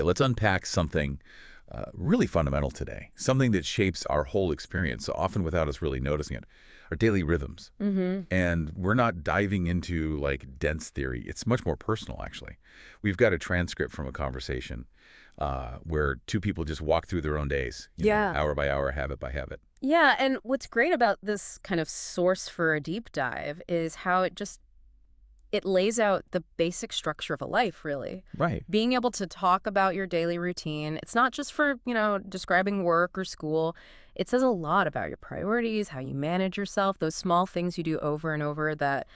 let's unpack something really fundamental today, something that shapes our whole experience, so often without us really noticing it, our daily rhythms. And we're not diving into, like, dense theory. It's much more personal, actually. We've got a transcript from a conversation where two people just walk through their own days, hour by hour, habit by habit. Yeah, and what's great about this kind of source for a deep dive is how it lays out the basic structure of a life, really. Right. Being able to talk about your daily routine, it's not just for, describing work or school. It says a lot about your priorities, how you manage yourself, those small things you do over and over that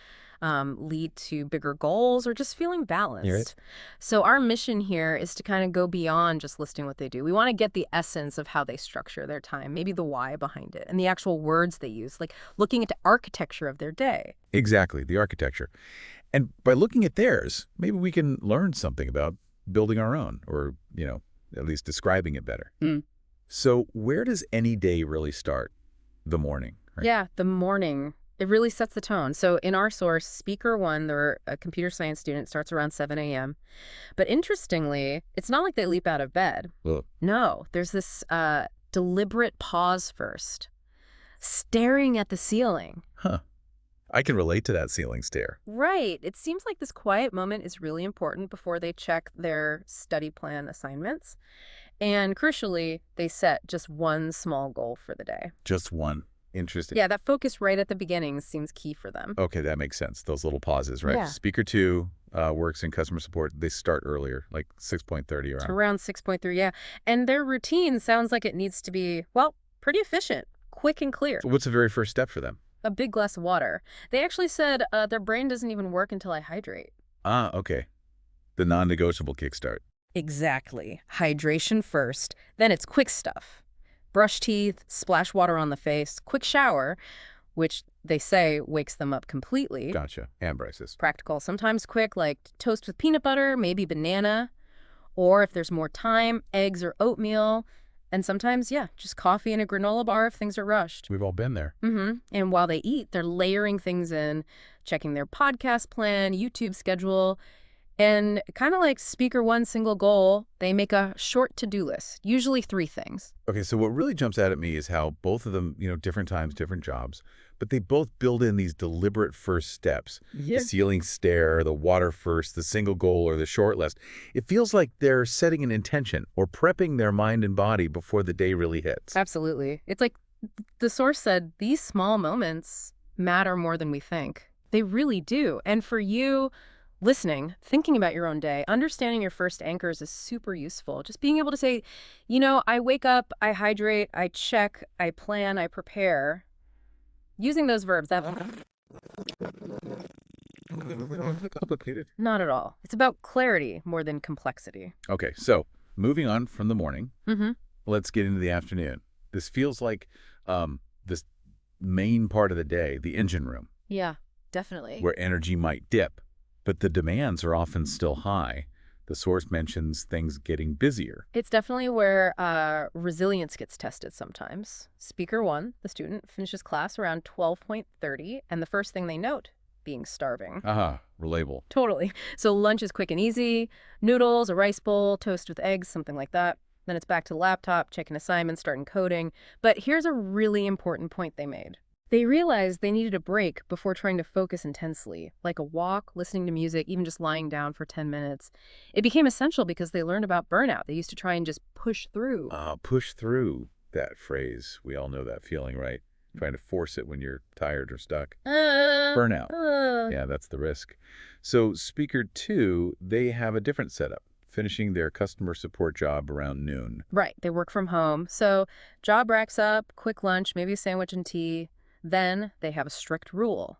lead to bigger goals or just feeling balanced. Right. So our mission here is to kind of go beyond just listing what they do. We want to get the essence of how they structure their time, maybe the why behind it, and the actual words they use, like looking at the architecture of their day. Exactly, the architecture. And by looking at theirs, maybe we can learn something about building our own or, at least describing it better. So where does any day really start? The morning, right? Yeah, the morning. It really sets the tone. So in our source, speaker one, they're a computer science student, starts around 7 a.m. But interestingly, it's not like they leap out of bed. Ugh. No, there's this deliberate pause first, staring at the ceiling. Huh. I can relate to that ceiling stare. Right. It seems like this quiet moment is really important before they check their study plan assignments. And crucially, they set just one small goal for the day. Just one. Interesting. Yeah, that focus right at the beginning seems key for them. Okay, that makes sense. Those little pauses, right? Yeah. Speaker 2 works in customer support. They start earlier, like 6:30 It's around. around 6.3, yeah. And their routine sounds like it needs to be, well, pretty efficient, quick and clear. So what's the very first step for them? A big glass of water. They actually said their brain doesn't even work until I hydrate. Ah, okay. The non-negotiable kickstart. Exactly. Hydration first, then it's quick stuff. Brush teeth, splash water on the face, quick shower, which they say wakes them up completely. Gotcha. And Bryce's. Practical, sometimes quick, like toast with peanut butter, maybe banana, or if there's more time, eggs or oatmeal. And sometimes, yeah, just coffee and a granola bar if things are rushed. We've all been there. And while they eat, they're layering things in, checking their podcast plan, YouTube schedule, and kind of like speaker one single goal, they make a short to-do list, usually 3 things. Okay, so what really jumps out at me is how both of them, different times, different jobs, but they both build in these deliberate first steps. Yeah. The ceiling stare, the water first, the single goal, or the short list. It feels like they're setting an intention or prepping their mind and body before the day really hits. Absolutely. It's like the source said, these small moments matter more than we think. They really do. And for you listening, thinking about your own day, understanding your first anchors is super useful. Just being able to say, I wake up, I hydrate, I check, I plan, I prepare. Using those verbs, that Complicated. not at all. It's about clarity more than complexity. Okay, so moving on from the morning, Mm-hmm. let's get into the afternoon. This feels like this main part of the day, the engine room, Yeah, definitely. where energy might dip, but the demands are often still high. The source mentions things getting busier. It's definitely where resilience gets tested sometimes. Speaker one, the student, finishes class around 12:30, and the first thing they note, being starving. Aha, relatable. Totally. So lunch is quick and easy. Noodles, a rice bowl, toast with eggs, something like that. Then it's back to the laptop, checking assignments, starting coding. But here's a really important point they made. They realized they needed a break before trying to focus intensely, like a walk, listening to music, even just lying down for 10 minutes. It became essential because they learned about burnout. They used to try and just push through. Push through, that phrase. We all know that feeling, right? Trying to force it when you're tired or stuck. Burnout. Yeah, that's the risk. So speaker 2, they have a different setup, finishing their customer support job around noon. Right. They work from home. So job racks up, quick lunch, maybe a sandwich and tea. Then they have a strict rule.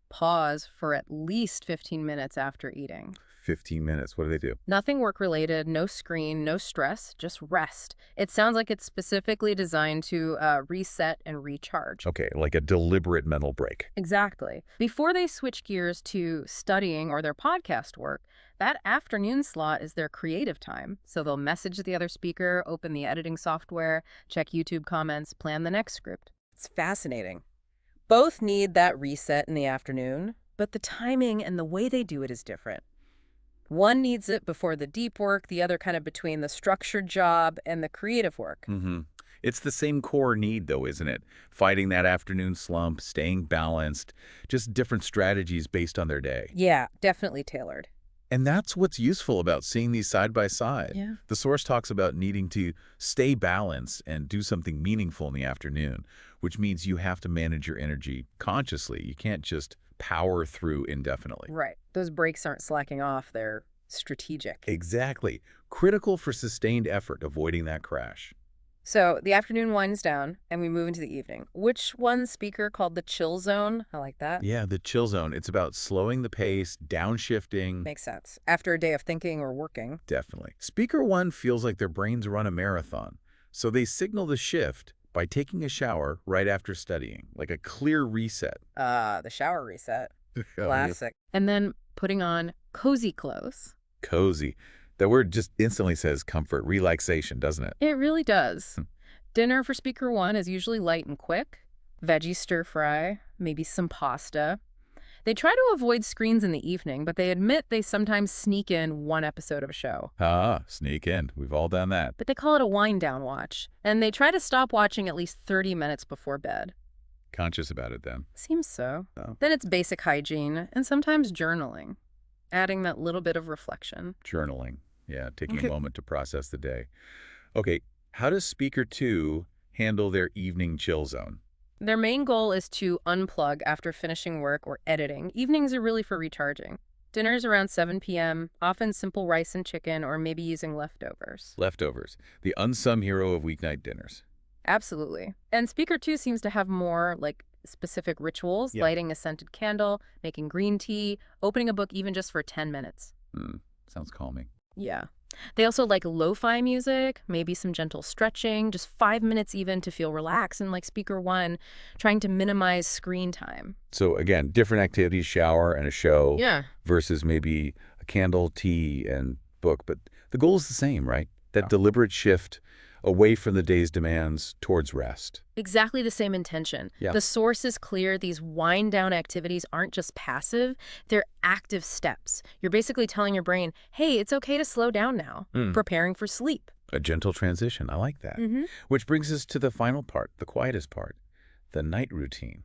Pause for at least 15 minutes after eating. 15 minutes. What do they do? Nothing work-related, no screen, no stress, just rest. It sounds like it's specifically designed to reset and recharge. Okay, like a deliberate mental break. Exactly. Before they switch gears to studying or their podcast work, that afternoon slot is their creative time. So they'll message the other speaker, open the editing software, check YouTube comments, plan the next script. It's fascinating. Both need that reset in the afternoon, but the timing and the way they do it is different. One needs it before the deep work, the other kind of between the structured job and the creative work. It's the same core need, though, isn't it? Fighting that afternoon slump, staying balanced, just different strategies based on their day. Yeah, definitely tailored. And that's what's useful about seeing these side by side. Yeah. The source talks about needing to stay balanced and do something meaningful in the afternoon, which means you have to manage your energy consciously. You can't just power through indefinitely. Right. Those breaks aren't slacking off. They're strategic. Exactly. Critical for sustained effort, avoiding that crash. So the afternoon winds down and we move into the evening. Which one speaker called the chill zone? I like that. Yeah, the chill zone. It's about slowing the pace, downshifting. Makes sense. After a day of thinking or working. Definitely. Speaker one feels like their brains run a marathon, so they signal the shift by taking a shower right after studying, like a clear reset. The shower reset. Oh, yeah. Classic. And then putting on cozy clothes. Cozy. That word just instantly says comfort, relaxation, doesn't it? It really does. Dinner for speaker one is usually light and quick. Veggie stir fry, maybe some pasta. They try to avoid screens in the evening, but they admit they sometimes sneak in one episode of a show. Sneak in. We've all done that. But they call it a wind-down watch, and they try to stop watching at least 30 minutes before bed. Conscious about it then. Seems so. Oh. Then it's basic hygiene and sometimes journaling, adding that little bit of reflection. Journaling. Yeah, taking Okay. a moment to process the day. Okay, how does speaker two handle their evening chill zone? Their main goal is to unplug after finishing work or editing. Evenings are really for recharging. Dinner's around 7 p.m., often simple rice and chicken or maybe using leftovers. Leftovers. The unsung hero of weeknight dinners. Absolutely. And speaker two seems to have more like specific rituals, Yeah. lighting a scented candle, making green tea, opening a book even just for 10 minutes. Sounds calming. Yeah. They also like lo-fi music, maybe some gentle stretching, just 5 minutes even to feel relaxed, and like speaker one, trying to minimize screen time. So again, different activities, shower and a show Yeah. versus maybe a candle, tea, and book. But the goal is the same, right? That deliberate shift away from the day's demands towards rest. Exactly the same intention. Yeah. The source is clear. These wind-down activities aren't just passive. They're active steps. You're basically telling your brain, hey, it's okay to slow down now, preparing for sleep. A gentle transition. I like that. Which brings us to the final part, the quietest part, the night routine,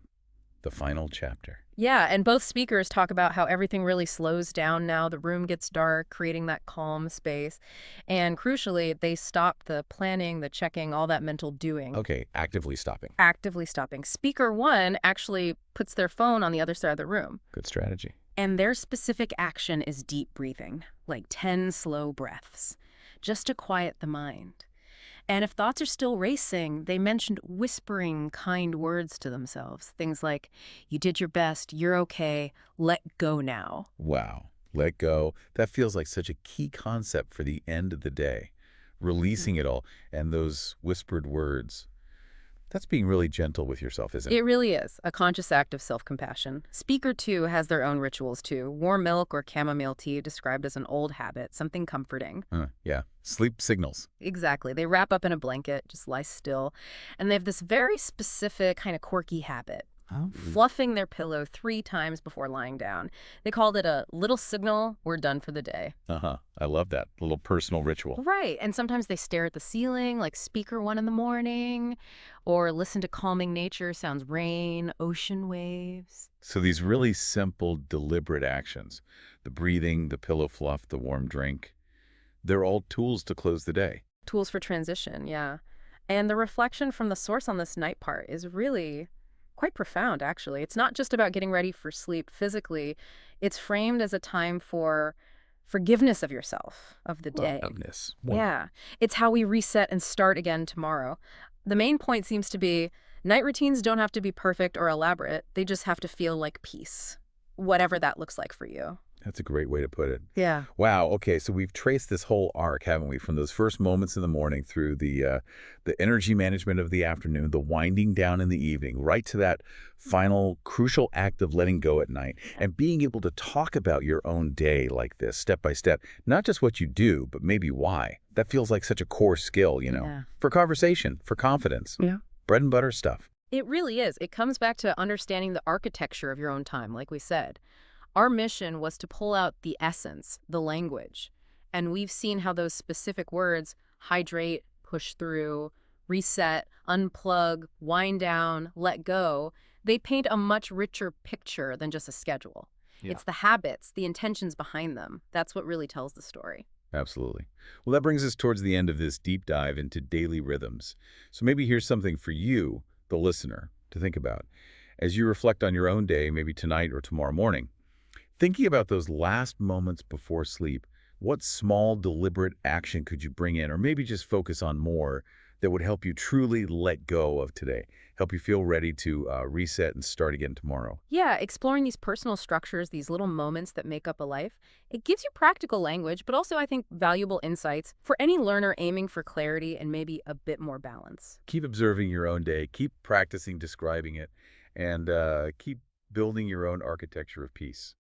the final chapter. Yeah, and both speakers talk about how everything really slows down now. The room gets dark, creating that calm space. And crucially, they stop the planning, the checking, all that mental doing. Okay, actively stopping. Actively stopping. Speaker one actually puts their phone on the other side of the room. Good strategy. And their specific action is deep breathing, like 10 slow breaths, just to quiet the mind. And if thoughts are still racing, they mentioned whispering kind words to themselves. Things like, you did your best, you're okay, let go now. Wow. Let go. That feels like such a key concept for the end of the day. Releasing it all and those whispered words. That's being really gentle with yourself, isn't it? It really is a conscious act of self-compassion. Speaker two has their own rituals too. Warm milk or chamomile tea described as an old habit, something comforting. Yeah. Sleep signals. Exactly. They wrap up in a blanket, just lie still. And they have this very specific kind of quirky habit. Fluffing their pillow 3 times before lying down. They called it a little signal, we're done for the day. I love that. Little personal ritual. Right. And sometimes they stare at the ceiling, like speaker one in the morning, or listen to calming nature sounds, rain, ocean waves. So these really simple, deliberate actions, the breathing, the pillow fluff, the warm drink, they're all tools to close the day. Tools for transition, yeah. And the reflection from the source on this night part is really quite profound, actually. It's not just about getting ready for sleep physically. It's framed as a time for forgiveness of yourself, of the day. Forgiveness. Yeah. It's how we reset and start again tomorrow. The main point seems to be night routines don't have to be perfect or elaborate. They just have to feel like peace, whatever that looks like for you. That's a great way to put it. Yeah. Wow. Okay, so we've traced this whole arc, haven't we? From those first moments in the morning through the energy management of the afternoon, the winding down in the evening, right to that final crucial act of letting go at night, and being able to talk about your own day like this, step by step. Not just what you do, but maybe why. That feels like such a core skill, Yeah. for conversation, for confidence. Yeah. Bread and butter stuff. It really is. It comes back to understanding the architecture of your own time, like we said. Our mission was to pull out the essence, the language. And we've seen how those specific words, hydrate, push through, reset, unplug, wind down, let go, they paint a much richer picture than just a schedule. Yeah. It's the habits, the intentions behind them. That's what really tells the story. Absolutely. Well, that brings us towards the end of this deep dive into daily rhythms. So maybe here's something for you, the listener, to think about. As you reflect on your own day, maybe tonight or tomorrow morning, thinking about those last moments before sleep, what small, deliberate action could you bring in, or maybe just focus on more that would help you truly let go of today, help you feel ready to reset and start again tomorrow? Yeah, exploring these personal structures, these little moments that make up a life, it gives you practical language, but also, I think, valuable insights for any learner aiming for clarity and maybe a bit more balance. Keep observing your own day, keep practicing describing it, and keep building your own architecture of peace.